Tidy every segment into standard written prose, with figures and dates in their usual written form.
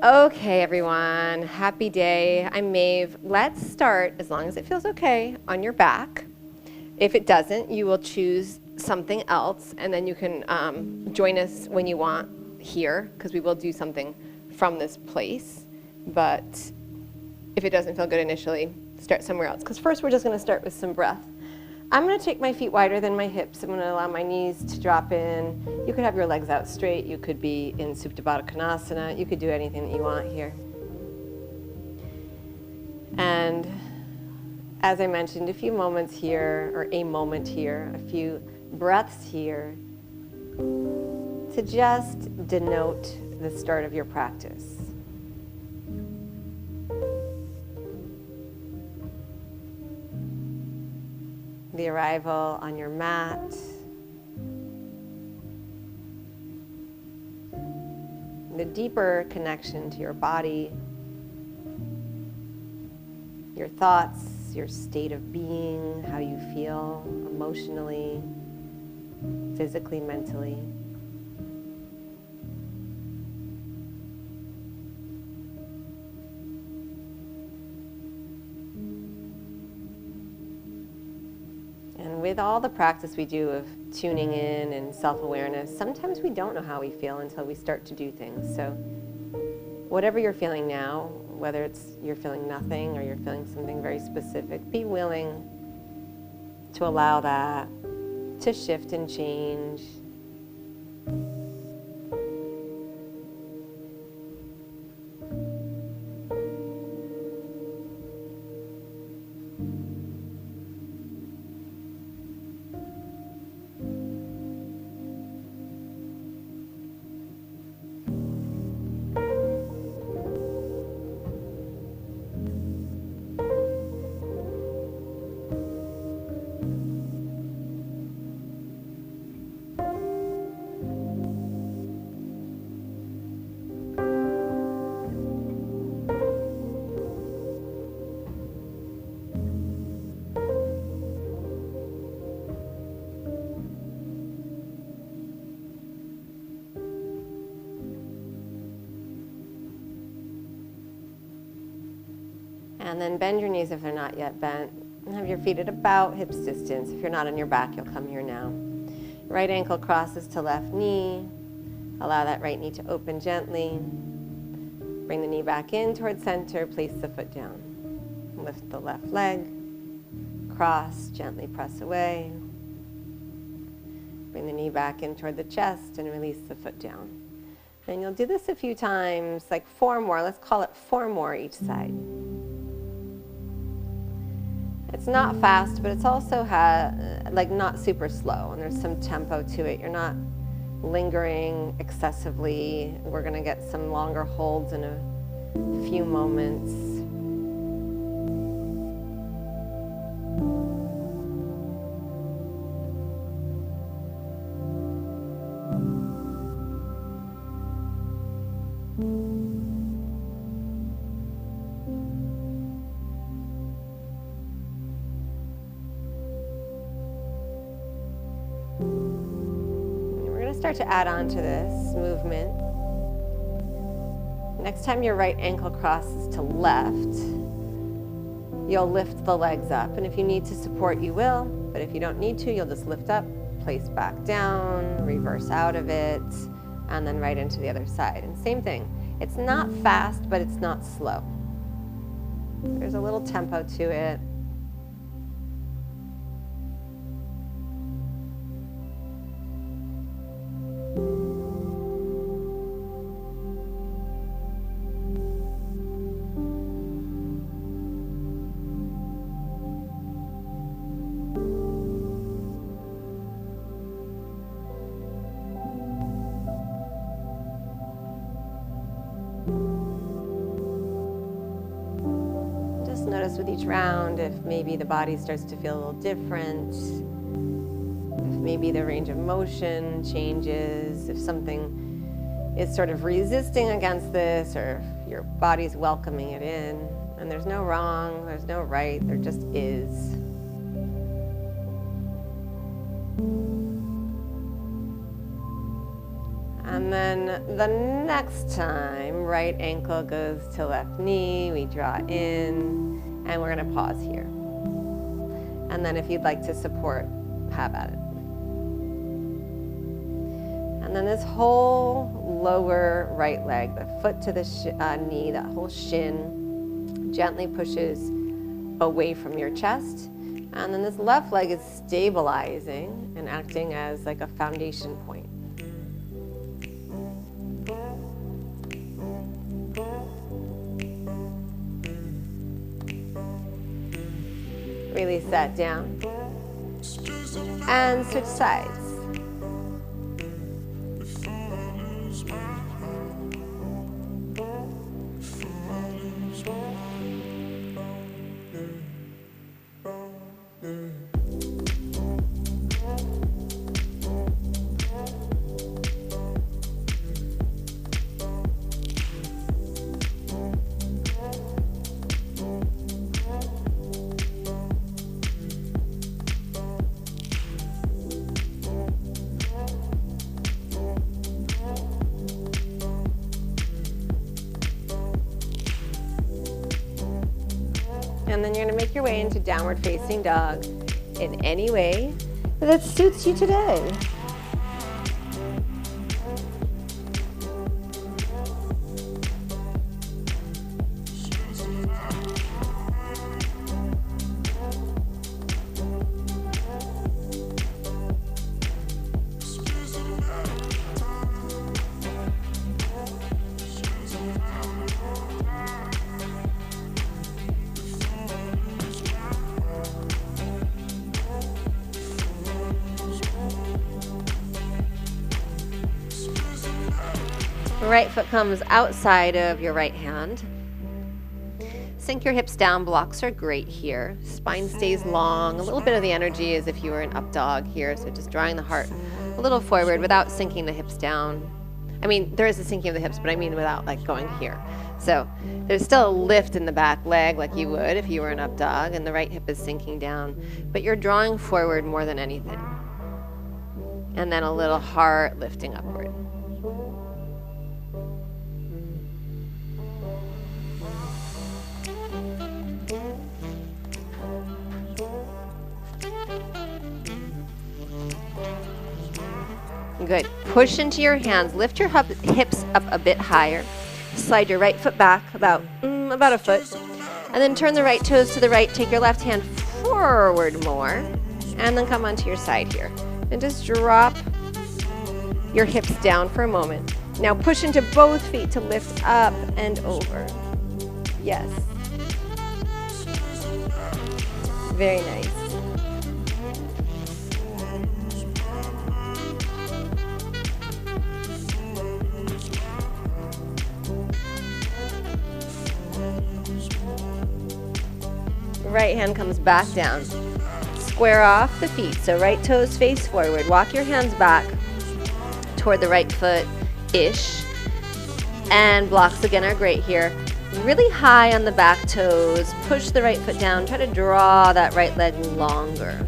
Okay, everyone, happy day. I'm Maeve. Let's start, as long as it feels okay, on your back. If it doesn't, you will choose something else, and then you can join us when you want here, because we will do something from this place. But if it doesn't feel good initially, start somewhere else. Because first, we're just going to start with some breath. I'm going to take my feet wider than my hips. I'm going to allow my knees to drop in. You could have your legs out straight. You could be in Supta Baddha Konasana. You could do anything that you want here. And as I mentioned, a few moments here, or a moment here, a few breaths here, to just denote the start of your practice. The arrival on your mat, the deeper connection to your body, your thoughts, your state of being, how you feel emotionally, physically, mentally. And with all the practice we do of tuning in and self-awareness, sometimes we don't know how we feel until we start to do things. So whatever you're feeling now, whether it's you're feeling nothing or you're feeling something very specific, be willing to allow that to shift and change. And then bend your knees if they're not yet bent. And have your feet at about hips distance. If you're not on your back, you'll come here now. Right ankle crosses to left knee. Allow that right knee to open gently. Bring the knee back in towards center. Place the foot down. Lift the left leg. Cross, gently press away. Bring the knee back in toward the chest and release the foot down. And you'll do this a few times, like 4 more. Let's call it 4 more each side. It's not fast, but it's also like not super slow, and there's some tempo to it. You're not lingering excessively. We're going to get some longer holds in a few moments. Start to add on to this movement. Next time your right ankle crosses to left, you'll lift the legs up. And if you need to support, you will. But if you don't need to, you'll just lift up, place back down, reverse out of it, and then right into the other side. And same thing. It's not fast, but it's not slow. There's a little tempo to it. Notice with each round if maybe the body starts to feel a little different, if maybe the range of motion changes, if something is sort of resisting against this, or if your body's welcoming it in. And there's no wrong, there's no right, there just is. And And then the next time, right ankle goes to left knee, we draw in, and we're gonna pause here. And then if you'd like to support, have at it. And then this whole lower right leg, the foot to the knee, that whole shin, gently pushes away from your chest. And then this left leg is stabilizing and acting as like a foundation point. Release that down. And switch sides. And then you're going to make your way into downward facing dog in any way that suits you today. Right foot comes outside of your right hand. Sink your hips down. Blocks are great here. Spine stays long. A little bit of the energy as if you were an up dog here. So just drawing the heart a little forward without sinking the hips down. I mean, there is a sinking of the hips, but I mean without like going here. So there's still a lift in the back leg like you would if you were an up dog, and the right hip is sinking down. But you're drawing forward more than anything. And then a little heart lifting upward. Good. Push into your hands. Lift your hips up a bit higher. Slide your right foot back about a foot. And then turn the right toes to the right. Take your left hand forward more. And then come onto your side here. And just drop your hips down for a moment. Now push into both feet to lift up and over. Yes. Very nice. Right hand comes back down. Square off the feet, so right toes face forward. Walk your hands back toward the right foot-ish. And blocks again are great here. Really high on the back toes. Push the right foot down. Try to draw that right leg longer.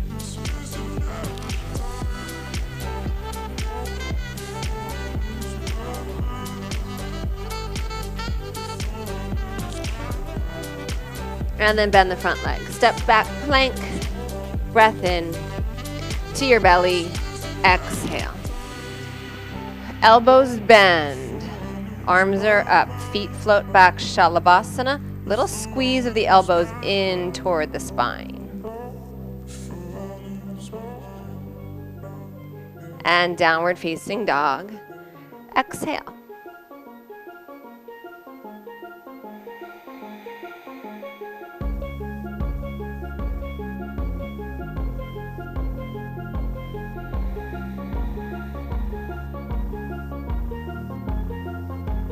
And then bend the front leg. Step back, plank, breath in to your belly, exhale. Elbows bend, arms are up, feet float back, Shalabhasana. Little squeeze of the elbows in toward the spine. And downward facing dog, exhale.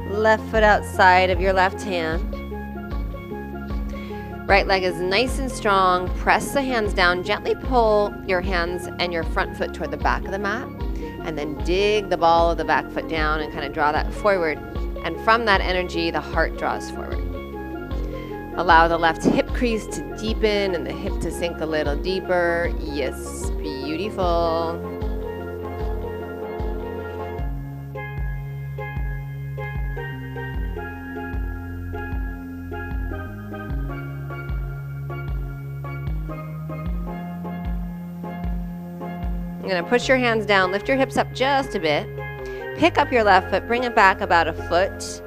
Left foot outside of your left hand. Right leg is nice and strong. Press the hands down. Gently pull your hands and your front foot toward the back of the mat. And then dig the ball of the back foot down and kind of draw that forward. And from that energy, the heart draws forward. Allow the left hip crease to deepen and the hip to sink a little deeper. Yes, beautiful. You're going to push your hands down, lift your hips up just a bit. Pick up your left foot, bring it back about a foot.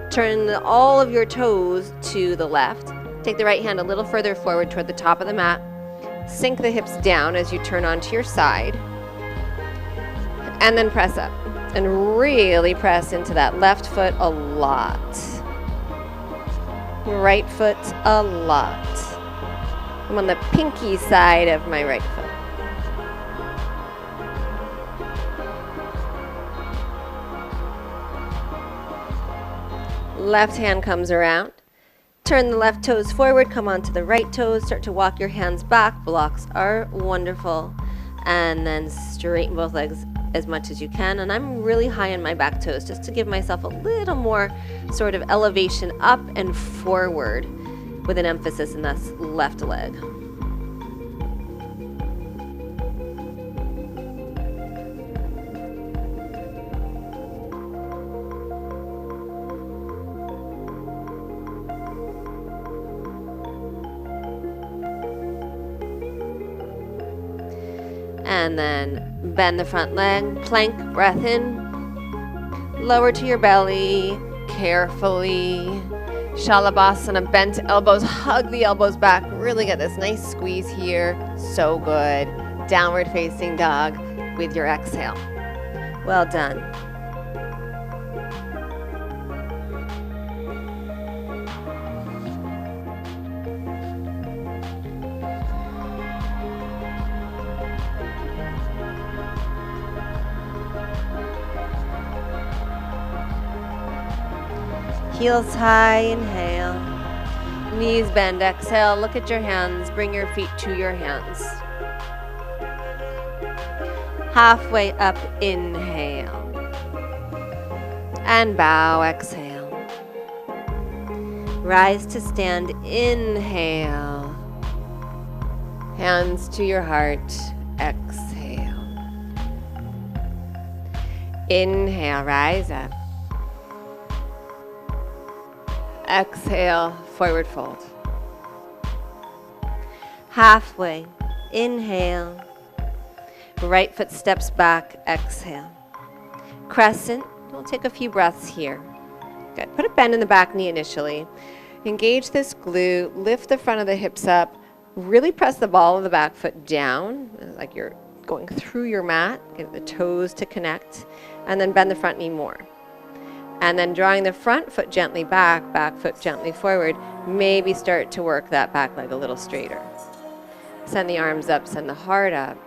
Turn all of your toes to the left. Take the right hand a little further forward toward the top of the mat. Sink the hips down as you turn onto your side. And then press up. And really press into that left foot a lot. Right foot a lot. I'm on the pinky side of my right foot. Left hand comes around. Turn the left toes forward, come onto the right toes, start to walk your hands back. Blocks are wonderful. And then straighten both legs as much as you can. And I'm really high on my back toes just to give myself a little more sort of elevation up and forward with an emphasis in this left leg. And then bend the front leg, plank, breath in, lower to your belly, carefully. Shalabhasana, bent elbows, hug the elbows back, really get this nice squeeze here, so good. Downward facing dog with your exhale. Well done. Heels high, inhale. Knees bend, exhale. Look at your hands. Bring your feet to your hands. Halfway up, inhale. And bow, exhale. Rise to stand, inhale. Hands to your heart, exhale. Inhale, rise up. Exhale, forward fold. Halfway, inhale. Right foot steps back, exhale. Crescent, we'll take a few breaths here. Good, put a bend in the back knee initially. Engage this glute, lift the front of the hips up. Really press the ball of the back foot down, like you're going through your mat. Get the toes to connect. And then bend the front knee more. And then drawing the front foot gently back, back foot gently forward, maybe start to work that back leg a little straighter. Send the arms up, send the heart up.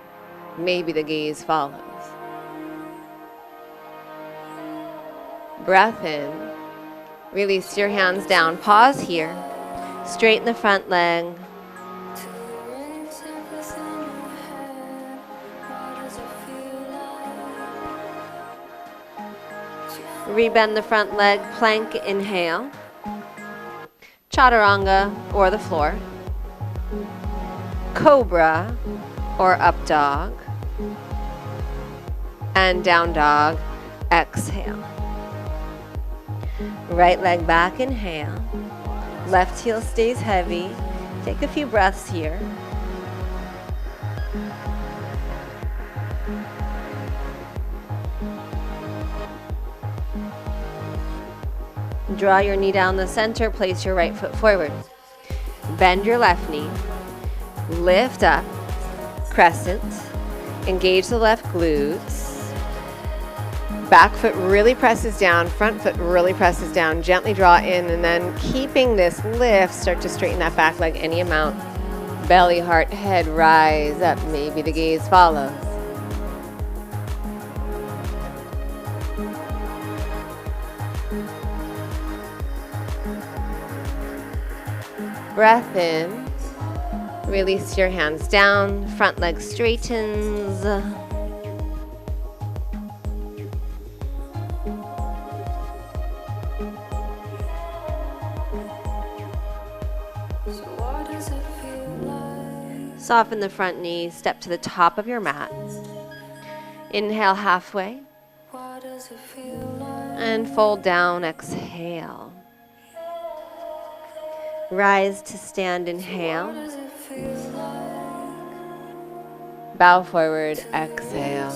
Maybe the gaze follows. Breath in. Release your hands down. Pause here. Straighten the front leg. Rebend the front leg, plank, inhale. Chaturanga or the floor. Cobra or up dog. And down dog, exhale. Right leg back, inhale. Left heel stays heavy. Take a few breaths here. Draw your knee down the center, place your right foot forward. Bend your left knee. Lift up, crescent. Engage the left glutes. Back foot really presses down, front foot really presses down. Gently draw in, and then keeping this lift, start to straighten that back leg any amount. Belly, heart, head, rise up. Maybe the gaze follows. Breath in. Release your hands down. Front leg straightens. Soften the front knee. Step to the top of your mat. Inhale halfway. And fold down. Exhale. Rise to stand, inhale. Bow forward, exhale.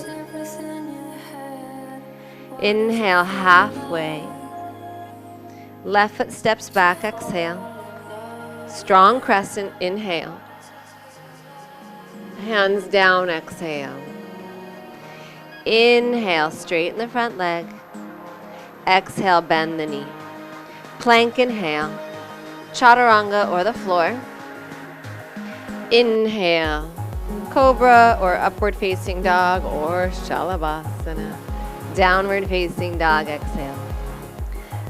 Inhale halfway. Left foot steps back, exhale. Strong crescent, inhale. Hands down, exhale. Inhale, straighten the front leg. Exhale, bend the knee. Plank, inhale. Chaturanga or the floor. Inhale, cobra or upward facing dog or shalabhasana. Downward facing dog, exhale.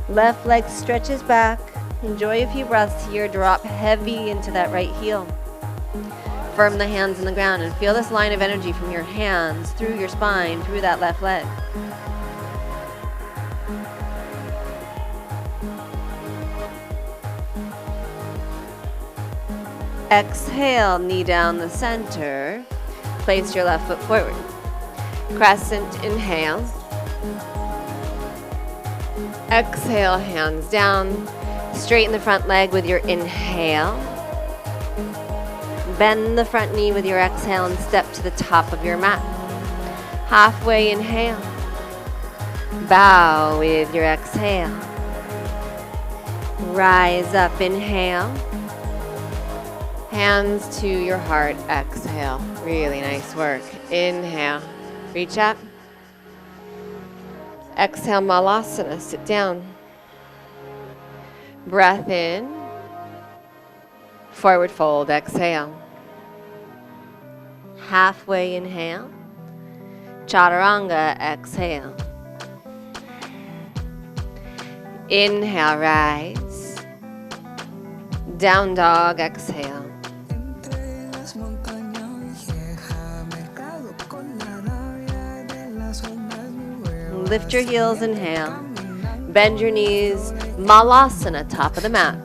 Left leg stretches back. Enjoy a few breaths here. Drop heavy into that right heel. Firm the hands in the ground and feel this line of energy from your hands through your spine, through that left leg. Exhale, knee down the center. Place your left foot forward. Crescent, inhale. Exhale, hands down. Straighten the front leg with your inhale. Bend the front knee with your exhale and step to the top of your mat. Halfway inhale. Bow with your exhale. Rise up, inhale. Hands to your heart, exhale. Really nice work. Inhale, reach up. Exhale, Malasana, sit down. Breath in. Forward fold, exhale. Halfway inhale. Chaturanga, exhale. Inhale, rise. Down dog, exhale. Lift your heels, inhale. Bend your knees, Malasana, top of the mat.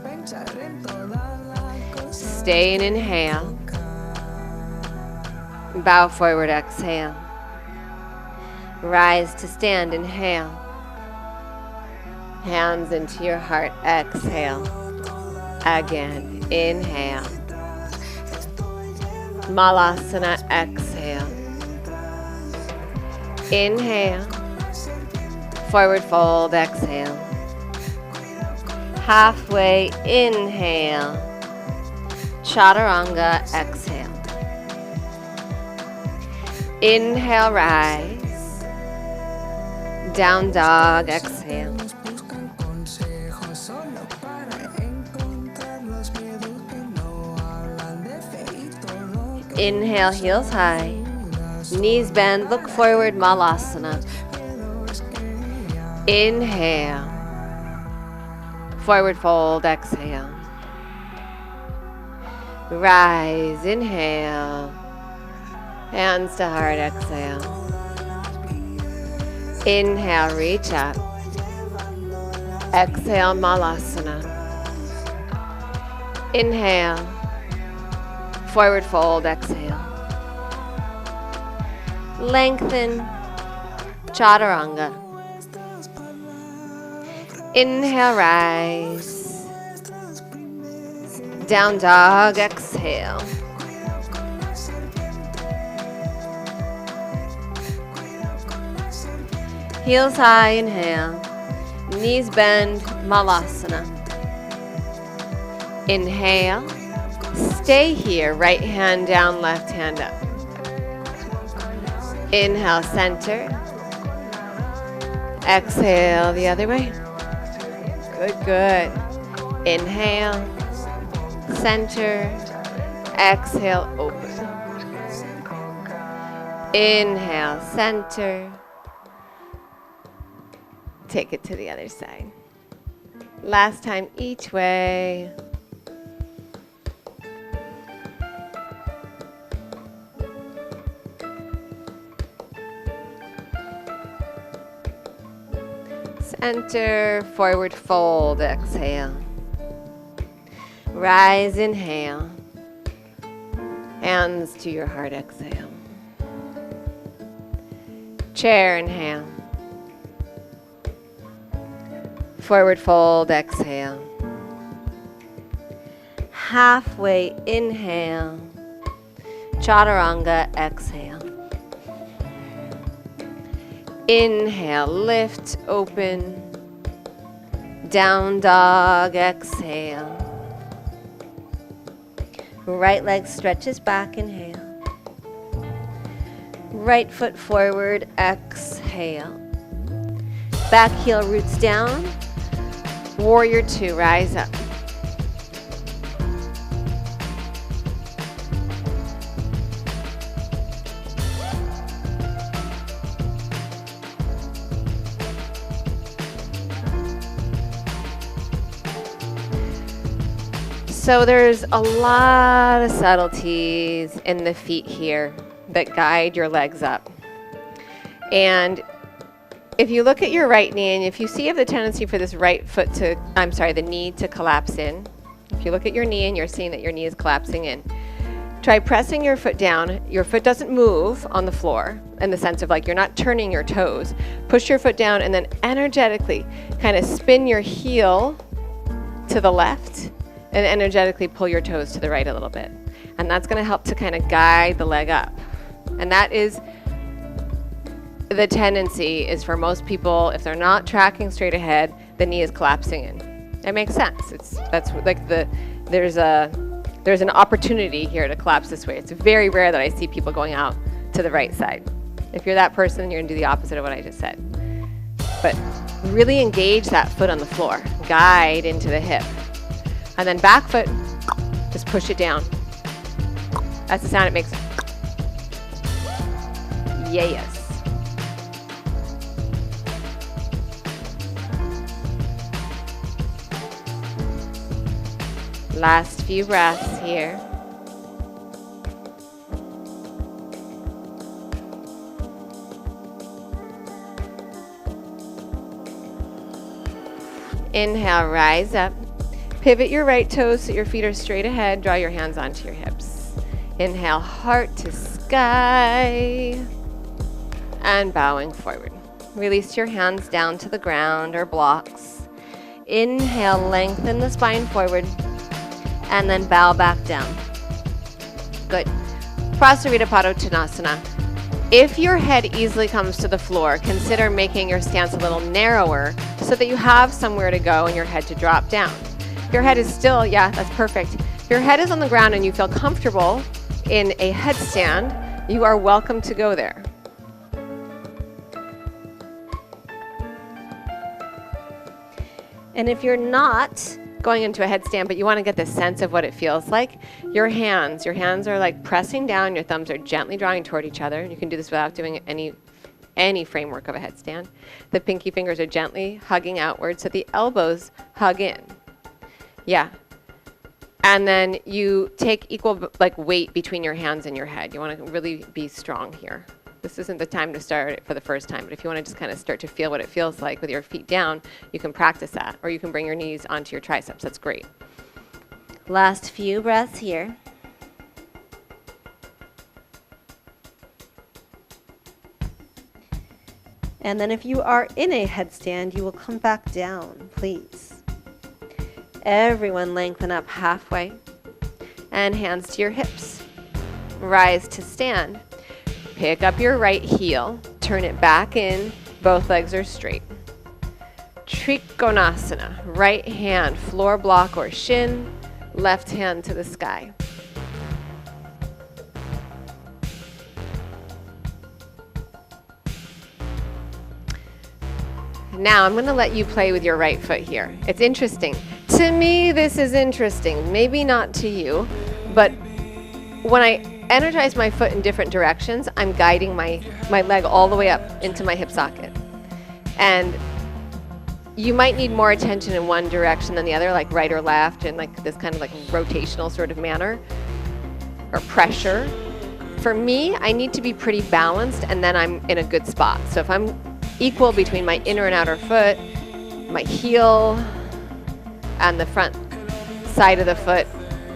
Stay and inhale. Bow forward, exhale. Rise to stand, inhale. Hands into your heart, exhale. Again, inhale. Malasana, exhale. Inhale. Forward fold, exhale. Halfway, inhale. Chaturanga, exhale. Inhale, rise. Down dog, exhale. Inhale, heels high. Knees bend, look forward, Malasana. Inhale. Forward fold, exhale. Rise, inhale. Hands to heart, exhale. Inhale, reach up. Exhale, Malasana. Inhale. Forward fold, exhale. Lengthen, Chaturanga. Inhale, rise. Down dog, exhale. Heels high, inhale. Knees bend, Malasana. Inhale. Stay here, right hand down, left hand up. Inhale, center. Exhale, the other way. Good, good. Inhale, center. Exhale, open. Inhale, center. Take it to the other side. Last time each way. Center, forward fold, exhale. Rise, inhale. Hands to your heart, exhale. Chair, inhale. Forward fold, exhale. Halfway, inhale. Chaturanga, exhale. Inhale, lift, open. Down dog, exhale. Right leg stretches back, inhale. Right foot forward, exhale. Back heel roots down. Warrior two, rise up. So there's a lot of subtleties in the feet here that guide your legs up. And if you look at your right knee and if you see the tendency for this right foot to, the knee to collapse in. If you look at your knee and you're seeing that your knee is collapsing in, try pressing your foot down. Your foot doesn't move on the floor in the sense of like you're not turning your toes. Push your foot down and then energetically kind of spin your heel to the left and energetically pull your toes to the right a little bit. And that's gonna help to kind of guide the leg up. And that is, the tendency is for most people, if they're not tracking straight ahead, the knee is collapsing in. It makes sense. That's like there's an opportunity here to collapse this way. It's very rare that I see people going out to the right side. If you're that person, you're gonna do the opposite of what I just said. But really engage that foot on the floor. Guide into the hip. And then back foot, just push it down. That's the sound it makes. Yes. Last few breaths here. Inhale, rise up. Pivot your right toes so your feet are straight ahead. Draw your hands onto your hips. Inhale, heart to sky. And bowing forward. Release your hands down to the ground or blocks. Inhale, lengthen the spine forward. And then bow back down. Good. Prasarita Padottanasana. If your head easily comes to the floor, consider making your stance a little narrower so that you have somewhere to go and your head to drop down. Your head is still, yeah, that's perfect. If your head is on the ground and you feel comfortable in a headstand, you are welcome to go there. And if you're not going into a headstand, but you want to get the sense of what it feels like, your hands are like pressing down, your thumbs are gently drawing toward each other. You can do this without doing any framework of a headstand. The pinky fingers are gently hugging outward so the elbows hug in. Yeah. And then you take equal weight between your hands and your head. You want to really be strong here. This isn't the time to start it for the first time, but if you want to just kind of start to feel what it feels like with your feet down, you can practice that, or you can bring your knees onto your triceps. That's great. Last few breaths here. And then if you are in a headstand, you will come back down, please. Everyone lengthen up halfway. And hands to your hips. Rise to stand. Pick up your right heel. Turn it back in. Both legs are straight. Trikonasana. Right hand, floor block or shin. Left hand to the sky. Now I'm going to let you play with your right foot here. It's interesting. To me, this is interesting. Maybe not to you, but when I energize my foot in different directions, I'm guiding my leg all the way up into my hip socket. And you might need more attention in one direction than the other, like right or left, in like this kind of like rotational sort of manner, or pressure. For me, I need to be pretty balanced, and then I'm in a good spot. So if I'm equal between my inner and outer foot, my heel, and the front side of the foot,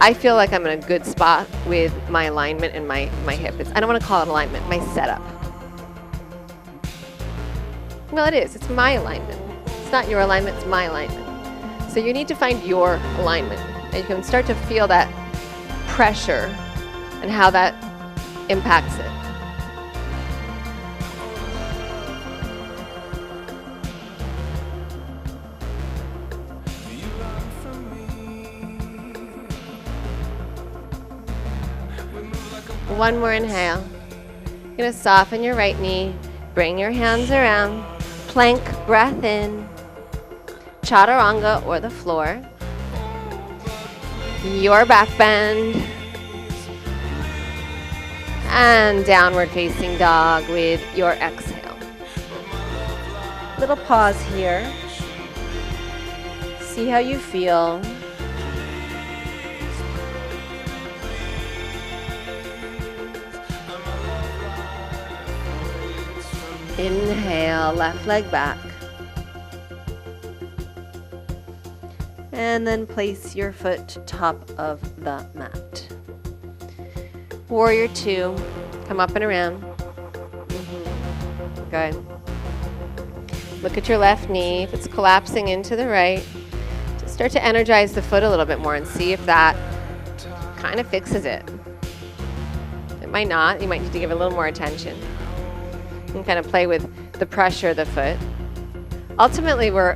I feel like I'm in a good spot with my alignment and my hip. I don't want to call it alignment, my setup. Well, it is. It's my alignment. It's not your alignment, it's my alignment. So you need to find your alignment. And you can start to feel that pressure and how that impacts it. One more inhale. You're going to soften your right knee. Bring your hands around. Plank breath in. Chaturanga or the floor. Your back bend. And downward facing dog with your exhale. Little pause here. See how you feel. Inhale, left leg back. And then place your foot top of the mat. Warrior 2, come up and around. Good. Look at your left knee. If it's collapsing into the right, just start to energize the foot a little bit more and see if that kind of fixes it. It might not. You might need to give it a little more attention. And kind of play with the pressure of the foot. Ultimately, we're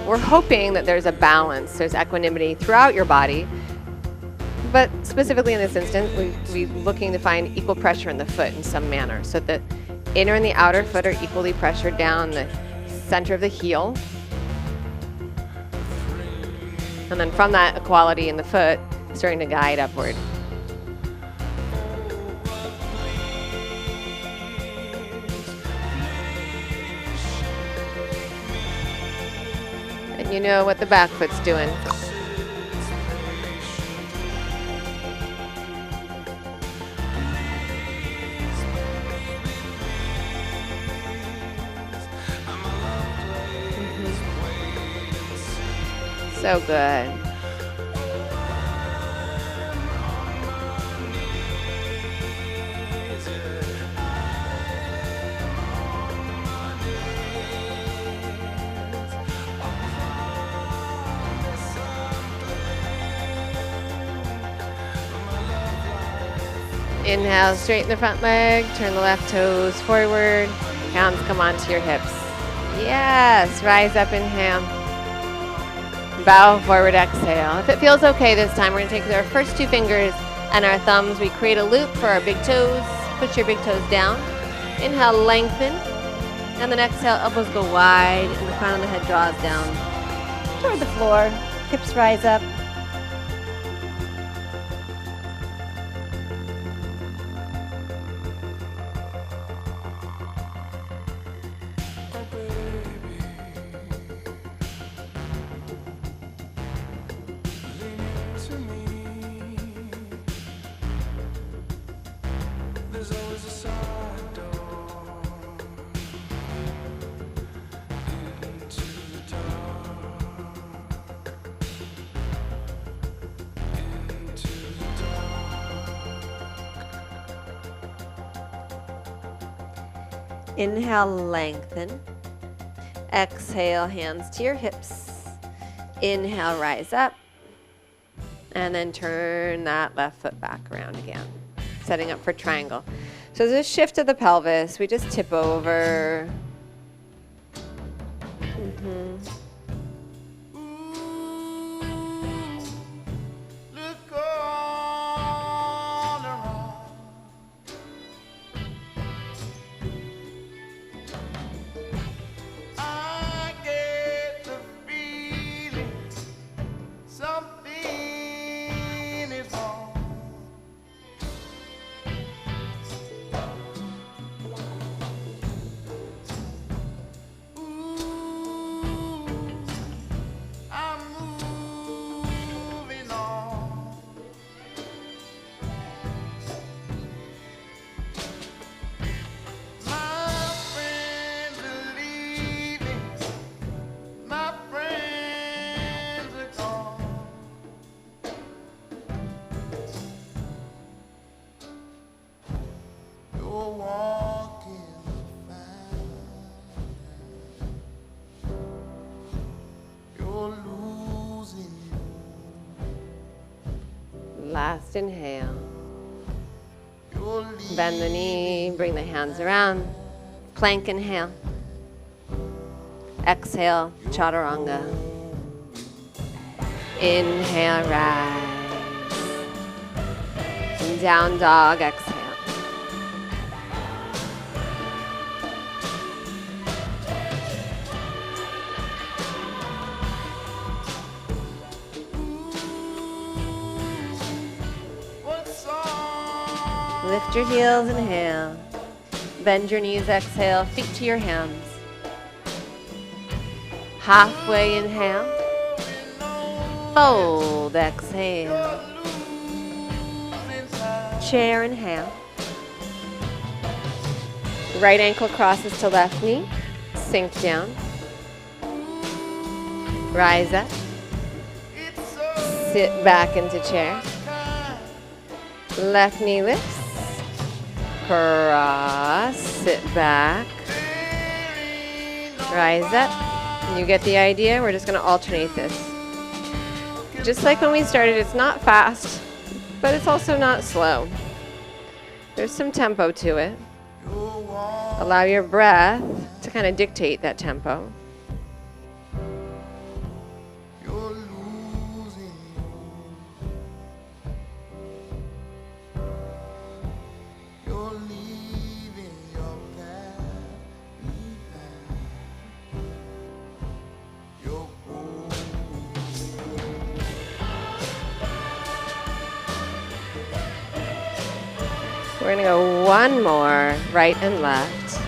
hoping that there's a balance, there's equanimity throughout your body, but specifically in this instance, we're looking to find equal pressure in the foot in some manner, so that the inner and the outer foot are equally pressured down the center of the heel. And then from that equality in the foot, starting to guide upward. You know what the back foot's doing. So good. Inhale, straighten the front leg, turn the left toes forward, hands come onto your hips. Yes, rise up, inhale. Bow forward, exhale. If it feels okay this time, we're going to take our first 2 fingers and our thumbs. We create a loop for our big toes. Push your big toes down. Inhale, lengthen. And then exhale, elbows go wide and the crown of the head draws down toward the floor. Hips rise up. Inhale, lengthen. Exhale, hands to your hips. Inhale, rise up. And then turn that left foot back around again. Setting up for triangle. So there's a shift of the pelvis. We just tip over. Last inhale. Bend the knee, bring the hands around. Plank inhale. Exhale, chaturanga. Inhale, rise. And down dog, exhale. Lift your heels, inhale. Bend your knees, exhale. Feet to your hands. Halfway inhale. Fold, exhale. Chair, inhale. Right ankle crosses to left knee. Sink down. Rise up. Sit back into chair. Left knee lifts. Cross, sit back, rise up. You get the idea? We're just going to alternate this. Just like when we started, it's not fast, but it's also not slow. There's some tempo to it. Allow your breath to kind of dictate that tempo. We're going to go one more, right and left.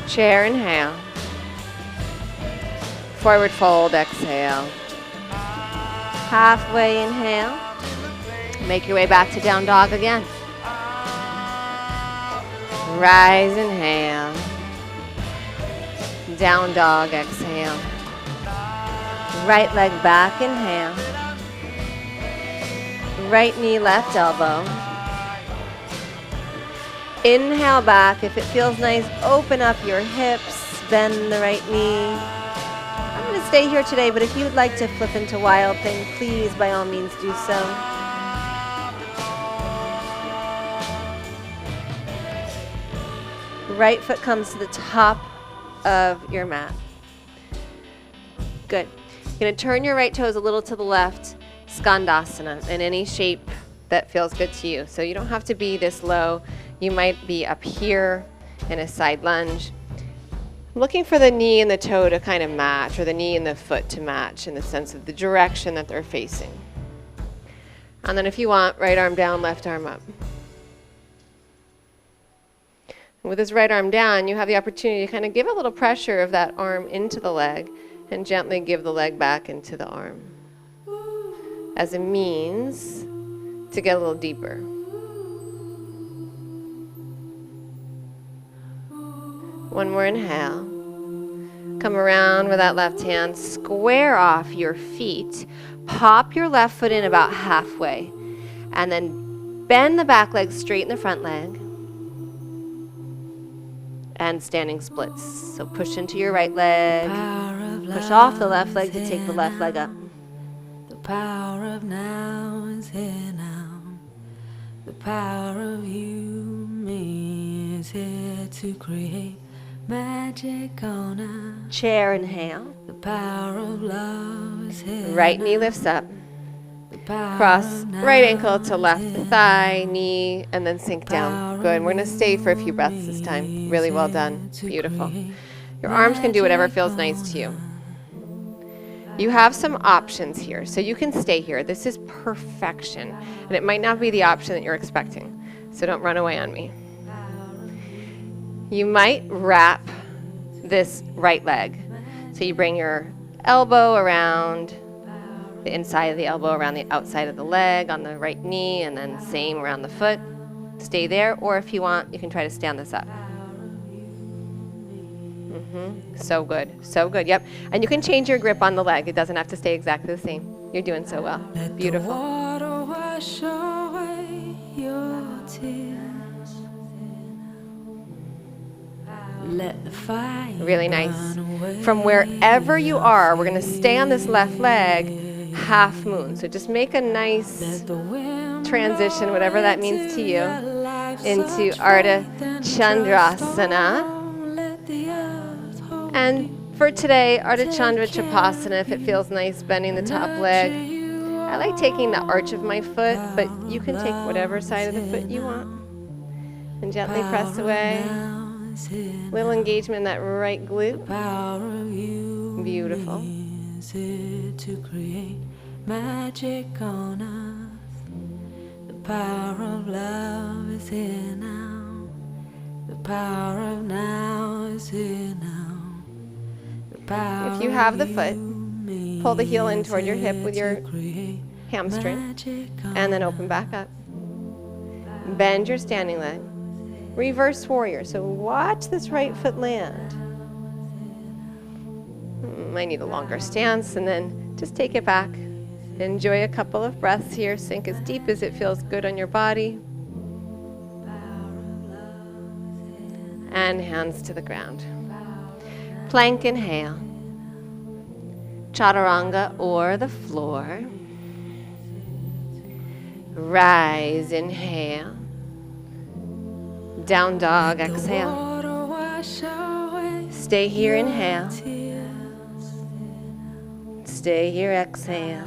Chair, inhale. Forward fold, exhale. Halfway inhale. Make your way back to down dog again. Rise, inhale. Down dog, exhale. Right leg back, inhale. Right knee, left elbow. Inhale back. If it feels nice, open up your hips, bend the right knee. I'm going to stay here today, but if you'd like to flip into wild thing, please, by all means, do so. Right foot comes to the top of your mat. Good. You're going to turn your right toes a little to the left, Skandasana, in any shape that feels good to you. So you don't have to be this low. You might be up here in a side lunge. Looking for the knee and the toe to kind of match, or the knee and the foot to match in the sense of the direction that they're facing. And then if you want, right arm down, left arm up. With this right arm down, you have the opportunity to kind of give a little pressure of that arm into the leg and gently give the leg back into the arm as a means to get a little deeper. One more inhale. Come around with that left hand, square off your feet, pop your left foot in about halfway, and then bend the back leg, straighten the front leg. And standing splits. So push into your right leg, push off the left leg to take the left leg up. The power of now is here now. The power of you, me, is here to create magic on us. Chair, inhale. The power of love is here. Right knee lifts up. Cross right ankle to left thigh, knee, and then sink down. Good. We're going to stay for a few breaths this time. Really well done. Beautiful. Your arms can do whatever feels nice to you. You have some options here, so you can stay here. This is perfection, and it might not be the option that you're expecting, so don't run away on me. You might wrap this right leg. So you bring your elbow around the inside of the elbow, around the outside of the leg, on the right knee, and then same around the foot. Stay there, or if you want, you can try to stand this up. So good, so good, yep. And you can change your grip on the leg. It doesn't have to stay exactly the same. You're doing so well. Beautiful. Let the water wash away your tears. Really nice. From wherever you are, we're going to stay on this left leg, half moon. So just make a nice transition, whatever that means to you, into Ardha Chandrasana. And for today, Ardha Chandra Chapasana, if it feels nice, bending the top leg. I like taking the arch of my foot, but you can take whatever side of the foot you want. And gently press away. Little engagement in that right glute. Beautiful. To create magic on us. The power of love is here now. The power of now is here now. The power if you have the foot, pull the heel in toward your hip with your hamstring, and then open back up. Bend your standing leg. Reverse warrior. So watch this right foot land. Might need a longer stance, and then just take it back. Enjoy a couple of breaths here. Sink as deep as it feels good on your body. And hands to the ground. Plank inhale. Chaturanga or the floor. Rise, inhale. Down dog, exhale. Stay here, inhale. Stay here, exhale.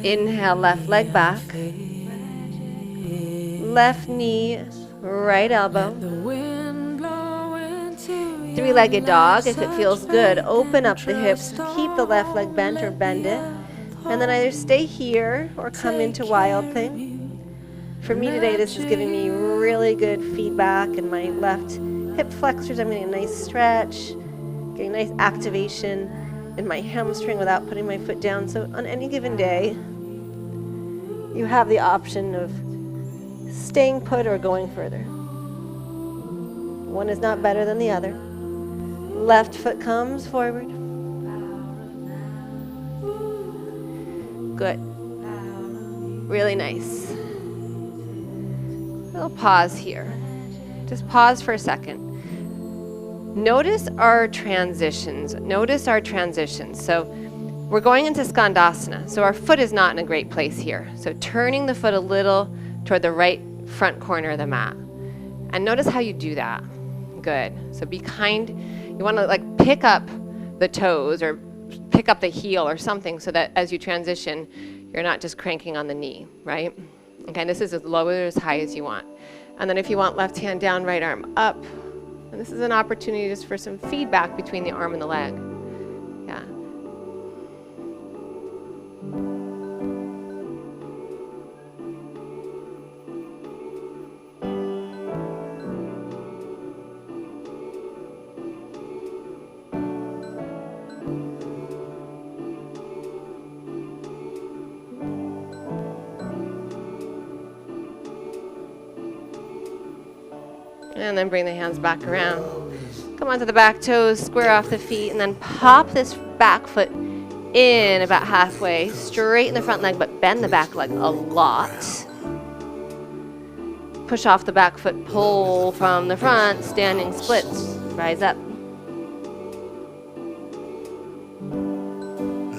Inhale, left leg back. Left knee, right elbow. Three-legged dog, if it feels good. Open up the hips, keep the left leg bent or bend it. And then either stay here or come into wild thing. For me today, this is giving me really good feedback in my left hip flexors. I'm getting a nice stretch, getting a nice activation in my hamstring without putting my foot down. So on any given day, you have the option of staying put or going further. One is not better than the other. Left foot comes forward. Good. Really nice. A little pause here. Just pause for a second. Notice our transitions. So we're going into Skandasana. So our foot is not in a great place here. So turning the foot a little toward the right front corner of the mat. And notice how you do that. Good. So be kind. You want to like pick up the toes or pick up the heel or something so that as you transition, you're not just cranking on the knee, right? Okay, this is as low or as high as you want. And then if you want left hand down, right arm up. And this is an opportunity just for some feedback between the arm and the leg. Yeah. And then bring the hands back around. Come onto the back toes, square off the feet, and then pop this back foot in about halfway. Straighten the front leg, but bend the back leg a lot. Push off the back foot, pull from the front, standing splits. Rise up.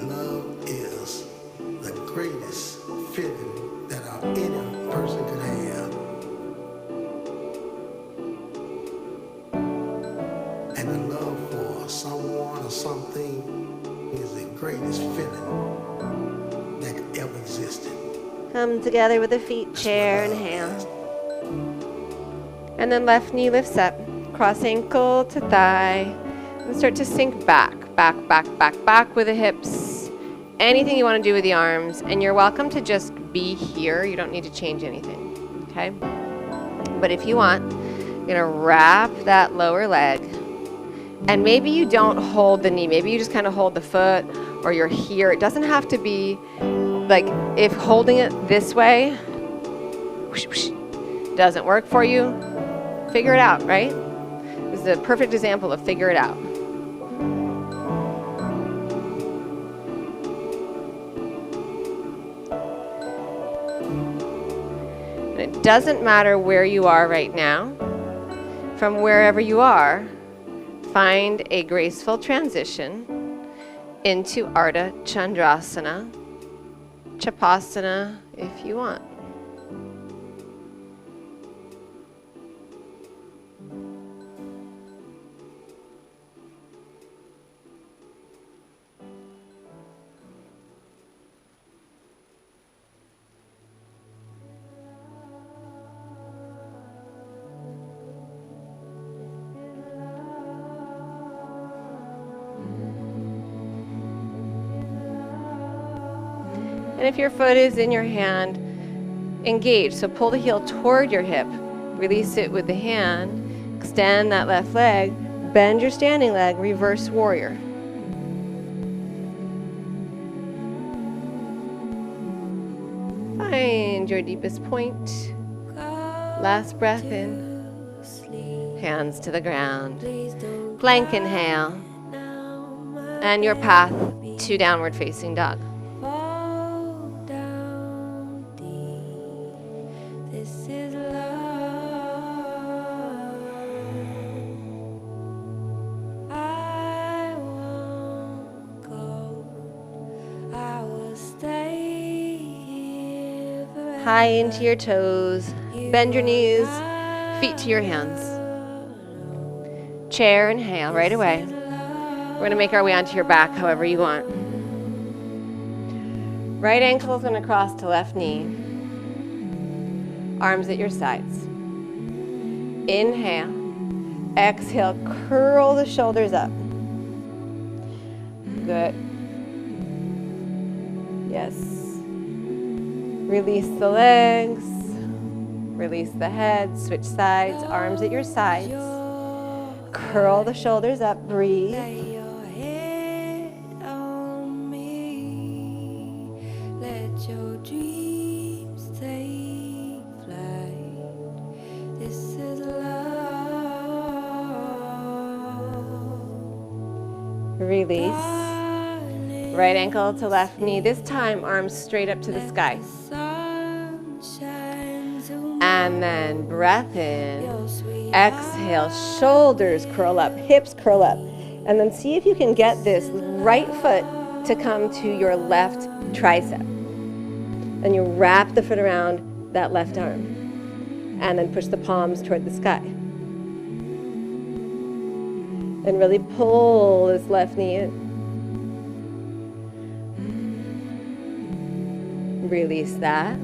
Love is the greatest feeling that any person could have. And the love for someone or something is the greatest feeling that could ever existed. Come together with the feet, chair, inhale. And then left knee lifts up, cross ankle to thigh, and start to sink back with the hips. Anything you want to do with the arms, and you're welcome to just be here. You don't need to change anything, okay? But if you want, you're gonna wrap that lower leg, and maybe you don't hold the knee. Maybe you just kind of hold the foot, or you're here. It doesn't have to be like if holding it this way doesn't work for you. Figure it out, right? This is a perfect example of figure it out. And it doesn't matter where you are right now. From wherever you are, find a graceful transition into Ardha Chandrasana, Chapasana if you want. And if your foot is in your hand, engage. So pull the heel toward your hip. Release it with the hand. Extend that left leg. Bend your standing leg. Reverse warrior. Find your deepest point. Last breath in. Hands to the ground. Plank inhale. And your path to downward facing dog. High into your toes, bend your knees, feet to your hands. Chair, inhale right away. We're going to make our way onto your back however you want. Right ankle is going to cross to left knee. Arms at your sides. Inhale. Exhale, curl the shoulders up. Good. Yes. Release the legs, release the head, switch sides, arms at your sides. Curl the shoulders up, breathe. Let your dreams take flight. This is love. Release. Right ankle to left knee. This time, arms straight up to the sky. And then breath in. Exhale, shoulders curl up, hips curl up. And then see if you can get this right foot to come to your left tricep. And you wrap the foot around that left arm. And then push the palms toward the sky. And really pull this left knee in. Release that.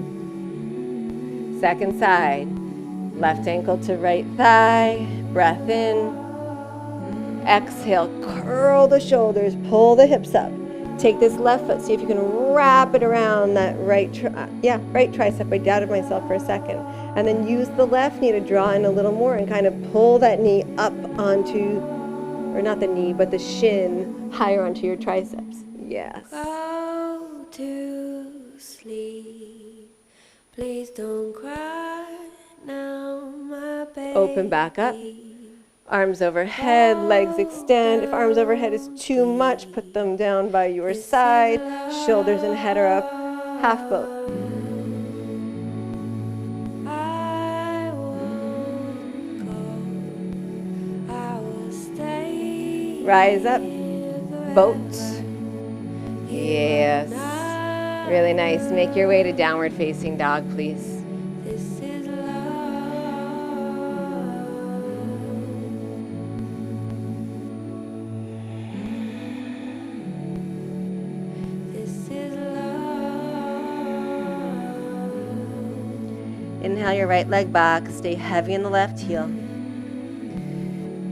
Second side. Left ankle to right thigh. Breath in. Exhale, curl the shoulders, pull the hips up. Take this left foot, see if you can wrap it around that right tricep. I doubted myself for a second. And then use the left knee to draw in a little more and kind of pull that knee up onto, or not the knee, but the shin higher onto your triceps. Yes. Go to sleep. Please don't cry now, my baby. Open back up. Arms overhead, legs extend. If arms overhead is too much, put them down by your side. Shoulders and head are up. Half boat. I won't go. I will stay. Rise up. Boat. Yes. Really nice. Make your way to downward facing dog, please. This is love. This is love. Inhale your right leg back. Stay heavy in the left heel.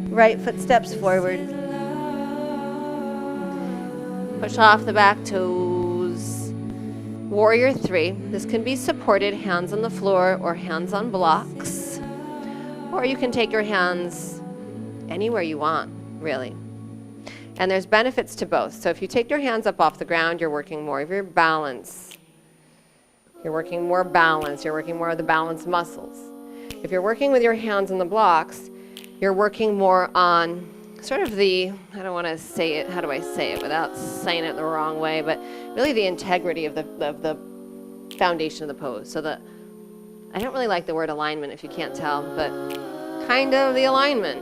Right foot steps forward. Push off the back toes. Warrior 3. This can be supported hands on the floor or hands on blocks. Or you can take your hands anywhere you want, really. And there's benefits to both. So if you take your hands up off the ground, you're working more of your balance. You're working more balance. You're working more of the balance muscles. If you're working with your hands on the blocks, you're working more on sort of the, I don't want to say it, how do I say it without saying it the wrong way, but really the integrity of the foundation of the pose. So I don't really like the word alignment if you can't tell, but kind of the alignment.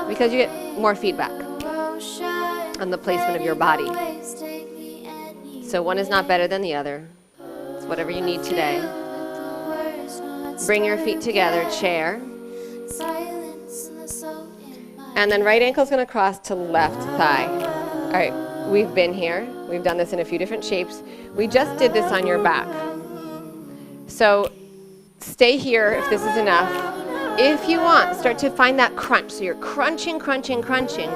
Because you get more feedback on the placement of your body. So one is not better than the other. It's whatever you need today. Bring your feet together, chair. And then right ankle's gonna cross to left thigh. All right, we've been here. We've done this in a few different shapes. We just did this on your back. So stay here if this is enough. If you want, start to find that crunch. So you're crunching, crunching, crunching.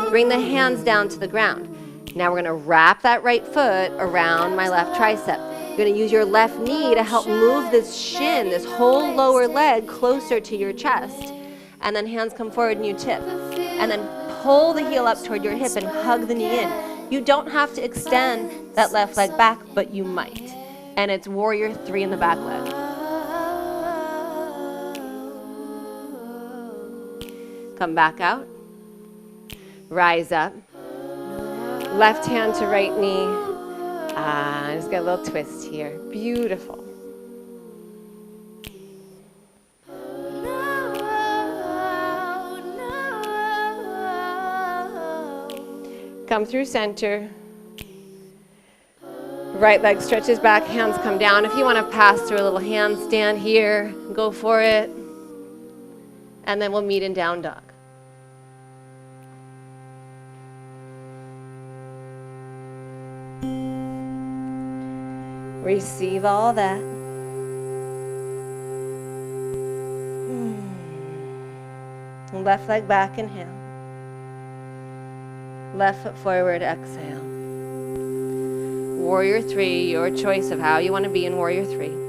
Bring the hands down to the ground. Now we're gonna wrap that right foot around my left tricep. You're gonna use your left knee to help move this shin, this whole lower leg closer to your chest. And then hands come forward and you tip. And then pull the heel up toward your hip and hug the knee in. You don't have to extend that left leg back, but you might. And it's warrior 3 in the back leg. Come back out. Rise up. Left hand to right knee. Just get a little twist here. Beautiful. Come through center. Right leg stretches back, hands come down. If you want to pass through a little handstand here, go for it. And then we'll meet in down dog. Receive all that. Left leg back, inhale. Left foot forward, exhale. Warrior 3, your choice of how you want to be in Warrior 3.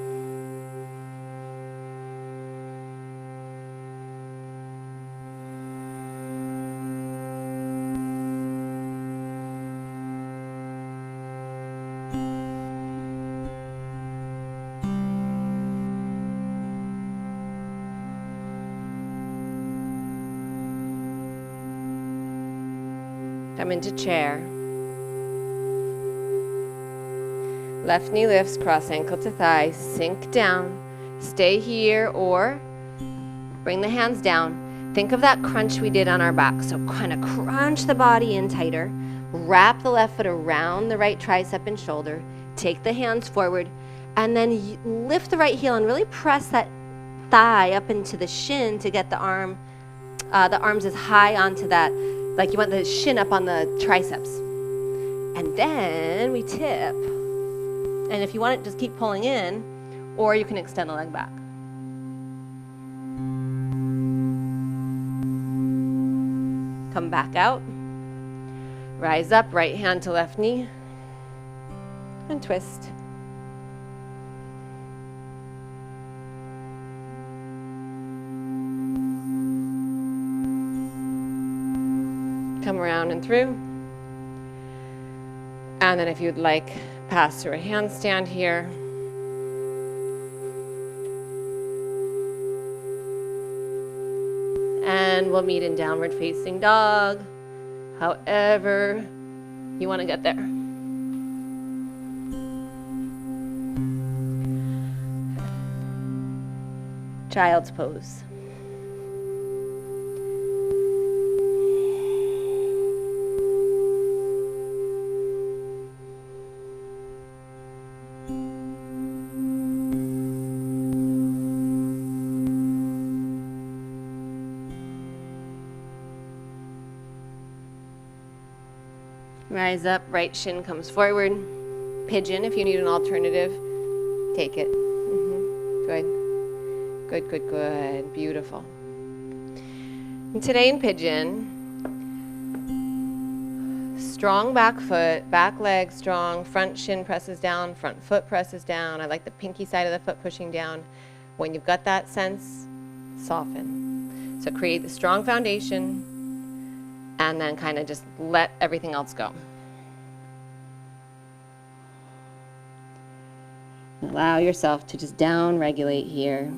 Come into chair. Left knee lifts, cross ankle to thigh, sink down. Stay here or bring the hands down. Think of that crunch we did on our back. So kind of crunch the body in tighter. Wrap the left foot around the right tricep and shoulder. Take the hands forward and then lift the right heel and really press that thigh up into the shin to get the arms as high onto that. Like you want the shin up on the triceps. And then we tip. And if you want it, just keep pulling in, or you can extend the leg back. Come back out. Rise up, right hand to left knee. And twist. Come around and through. And then if you'd like, pass through a handstand here. And we'll meet in downward facing dog, however you want to get there. Child's pose. Rise up, right shin comes forward. Pigeon, if you need an alternative, take it. Good. Good, good, good. Beautiful. And today in pigeon, strong back foot, back leg strong, front shin presses down, front foot presses down. I like the pinky side of the foot pushing down. When you've got that sense, soften. So create the strong foundation and then kind of just let everything else go. Allow yourself to just down regulate here.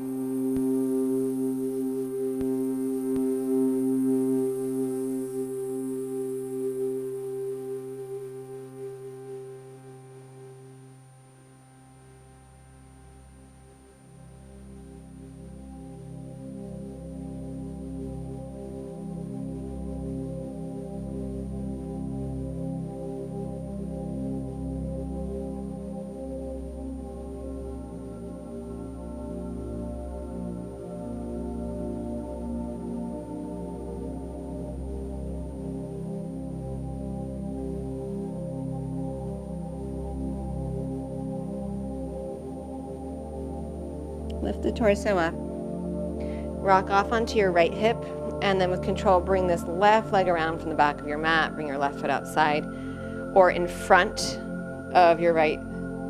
Lift the torso up. Rock off onto your right hip, and then with control, bring this left leg around from the back of your mat. Bring your left foot outside or in front of your right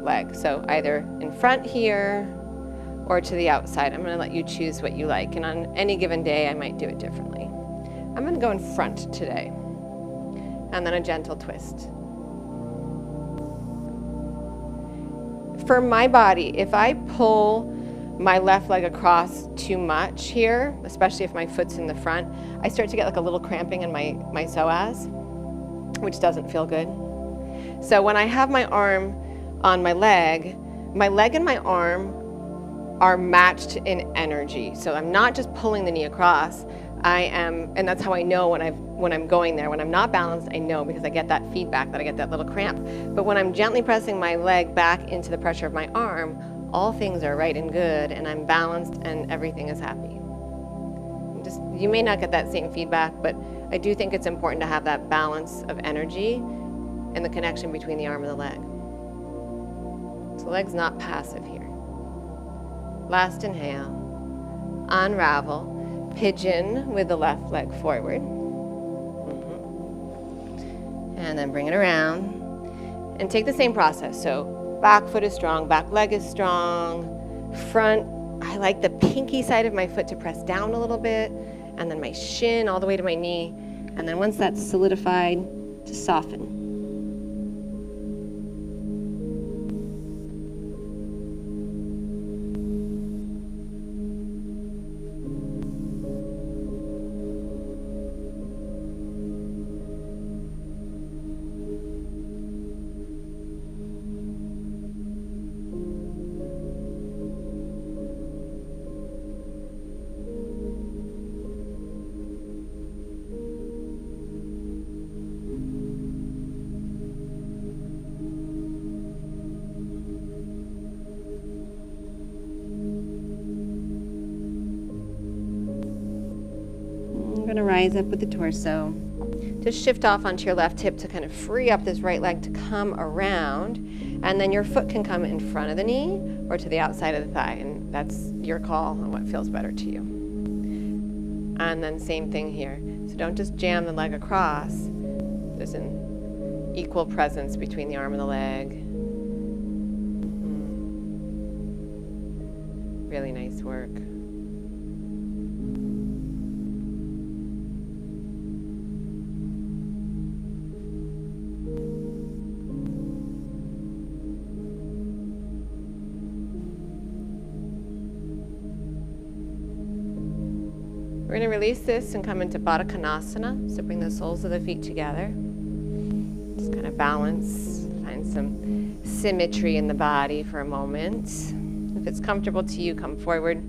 leg. So either in front here or to the outside. I'm going to let you choose what you like. And on any given day, I might do it differently. I'm going to go in front today. And then a gentle twist. For my body, if I pull my left leg across too much here, especially if my foot's in the front, I start to get like a little cramping in my psoas, which doesn't feel good. So when I have my arm on my leg and my arm are matched in energy. So I'm not just pulling the knee across. I am, and that's how I know when I'm going there. When I'm not balanced, I know because I get that feedback, that I get that little cramp. But when I'm gently pressing my leg back into the pressure of my arm, all things are right and good, and I'm balanced, and everything is happy. You may not get that same feedback, but I do think it's important to have that balance of energy and the connection between the arm and the leg. So the leg's not passive here. Last inhale, unravel, pigeon with the left leg forward. And then bring it around and take the same process. So back foot is strong, back leg is strong, front, I like the pinky side of my foot to press down a little bit, and then my shin all the way to my knee. And then once that's solidified, to soften. I'm going to rise up with the torso. Just shift off onto your left hip to kind of free up this right leg to come around. And then your foot can come in front of the knee or to the outside of the thigh. And that's your call on what feels better to you. And then same thing here. So don't just jam the leg across. There's an equal presence between the arm and the leg. Really nice work. We're going to release this and come into Baddha Konasana. So bring the soles of the feet together. Just kind of balance, find some symmetry in the body for a moment. If it's comfortable to you, come forward.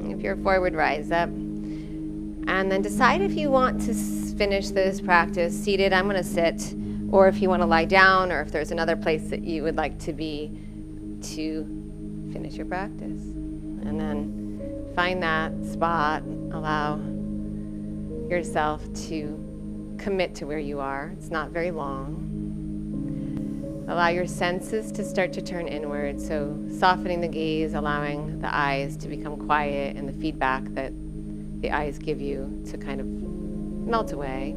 If you're forward, rise up. And then decide if you want to finish this practice seated. I'm going to sit. Or if you want to lie down, or if there's another place that you would like to be to finish your practice. And then find that spot. Allow yourself to commit to where you are. It's not very long. Allow your senses to start to turn inward, so softening the gaze, allowing the eyes to become quiet, and the feedback that the eyes give you to kind of melt away.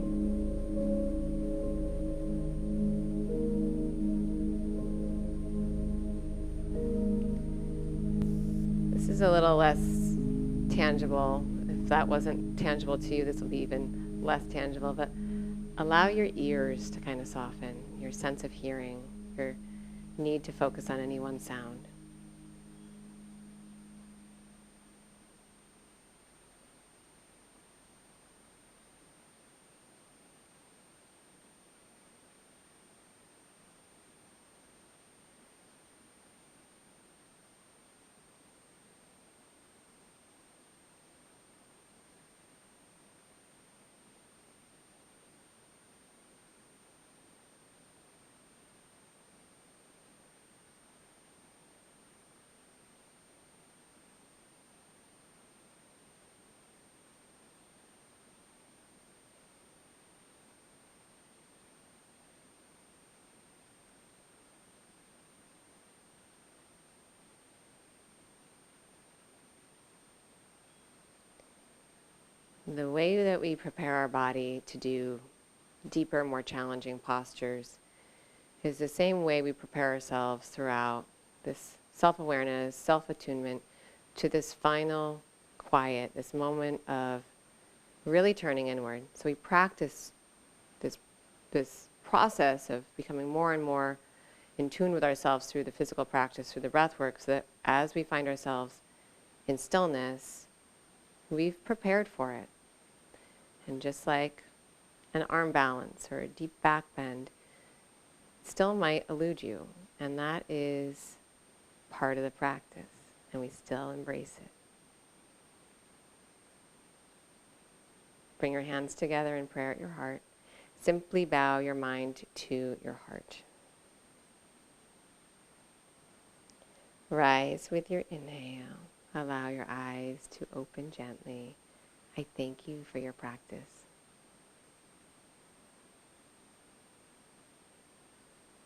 This is a little less tangible. If that wasn't tangible to you, this will be even less tangible, but allow your ears to kind of soften, your sense of hearing, your need to focus on any one sound. The way that we prepare our body to do deeper, more challenging postures is the same way we prepare ourselves throughout this self-awareness, self-attunement to this final quiet, this moment of really turning inward. So we practice this process of becoming more and more in tune with ourselves through the physical practice, through the breath work, so that as we find ourselves in stillness, we've prepared for it. And just like an arm balance or a deep back bend still might elude you, and that is part of the practice, and we still embrace it. Bring your hands together in prayer at your heart. Simply bow your mind to your heart. Rise with your inhale. Allow your eyes to open gently. I thank you for your practice.